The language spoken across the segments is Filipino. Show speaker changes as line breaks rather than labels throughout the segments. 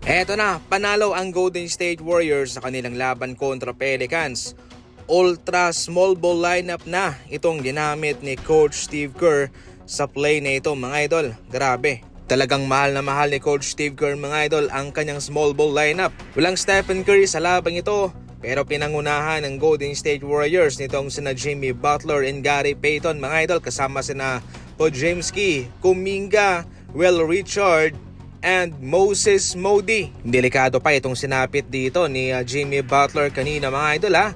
Eto na, panalo ang Golden State Warriors sa kanilang laban kontra Pelicans. Ultra small ball lineup na itong ginamit ni Coach Steve Kerr sa play na ito mga idol. Grabe. Talagang mahal na mahal ni Coach Steve Kerr mga idol ang kanyang small ball lineup. Walang Stephen Curry sa labang ito, pero pinangunahan ng Golden State Warriors nitong sina Jimmy Butler and Gary Payton mga idol, kasama sina Podziemski, Kuminga, Will Richard, and Moses Moody. Delikado pa itong sinapit dito ni Jimmy Butler kanina mga idol ha.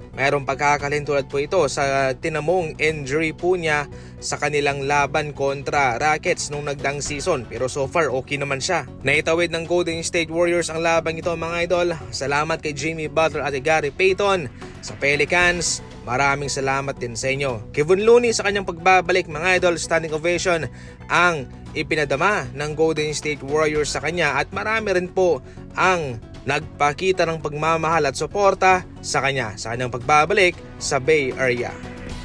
Mayroong pagkakalintulad po ito sa tinamong injury po niya sa kanilang laban kontra Rockets nung nagdang season. Pero so far okay naman siya. Naitawid ng Golden State Warriors ang laban ito mga idol. Salamat kay Jimmy Butler at Gary Payton. Sa Pelicans, maraming salamat din sa inyo. Kevon Looney sa kanyang pagbabalik mga idol, standing ovation ang ipinadama ng Golden State Warriors sa kanya at marami rin po ang nagpakita ng pagmamahal at suporta sa kanyang pagbabalik sa Bay Area.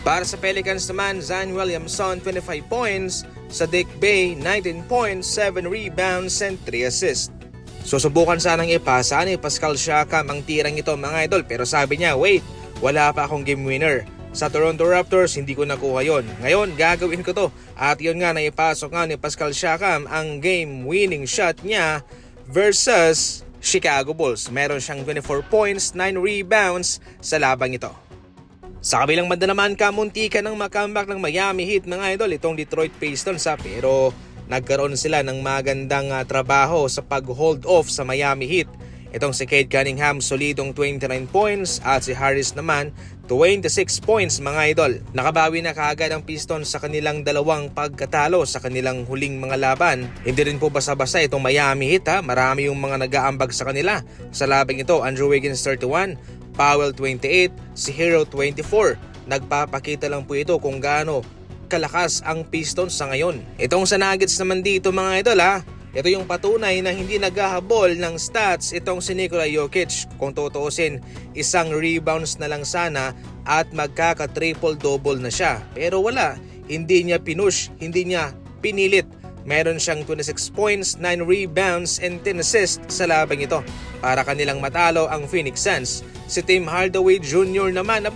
Para sa Pelicans naman, Zion Williamson 25 points, Saddiq Bey 19 points, 7 rebounds and 3 assists. Susubukan sanang ipasa ni Pascal Siakam ang tirang ito mga idol, pero sabi niya, wait, wala pa akong game winner. Sa Toronto Raptors, hindi ko nakuha yon. Ngayon, gagawin ko to. At yun nga, naipasok nga ni Pascal Siakam ang game-winning shot niya versus Chicago Bulls. Meron siyang 24 points, 9 rebounds sa labang ito. Sa kabilang banda naman, kamuntikan ng makambak ng Miami Heat mga idol, itong Detroit Pistons pero nagkaroon sila ng magandang trabaho sa pag-hold off sa Miami Heat. Itong si Cade Cunningham solidong 29 points at si Harris naman 26 points mga idol. Nakabawi na kaagad ang Pistons sa kanilang dalawang pagkatalo sa kanilang huling mga laban. Hindi rin po basta-basta itong Miami Heat marami yung mga nag-aambag sa kanila. Sa labang ito, Andrew Wiggins 31, Powell 28, si Hero 24. Nagpapakita lang po ito kung gaano kalakas ang Pistons sa ngayon. Itong sa Nuggets naman dito mga idol ito yung patunay na hindi naghahabol ng stats itong si Nikola Jokic. Kung tutuusin, isang rebounds na lang sana at magkaka-triple-double na siya. Pero wala, hindi niya pinush, hindi niya pinilit. Meron siyang 26 points, 9 rebounds and 10 assists sa labang ito para kanilang matalo ang Phoenix Suns. Si Tim Hardaway Jr. naman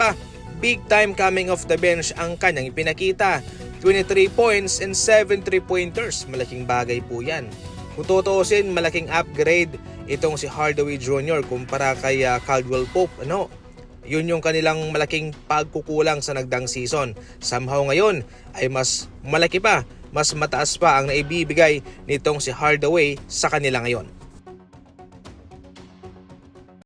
big time coming off the bench ang kanyang ipinakita. 23 points and 7 3-pointers. Malaking bagay po yan. Kung tutuusin, malaking upgrade itong si Hardaway Jr. kumpara kay Caldwell Pope. Yun yung kanilang malaking pagkukulang sa nagdang season. Somehow ngayon ay mas malaki pa, mas mataas pa ang naibibigay nitong si Hardaway sa kanila ngayon.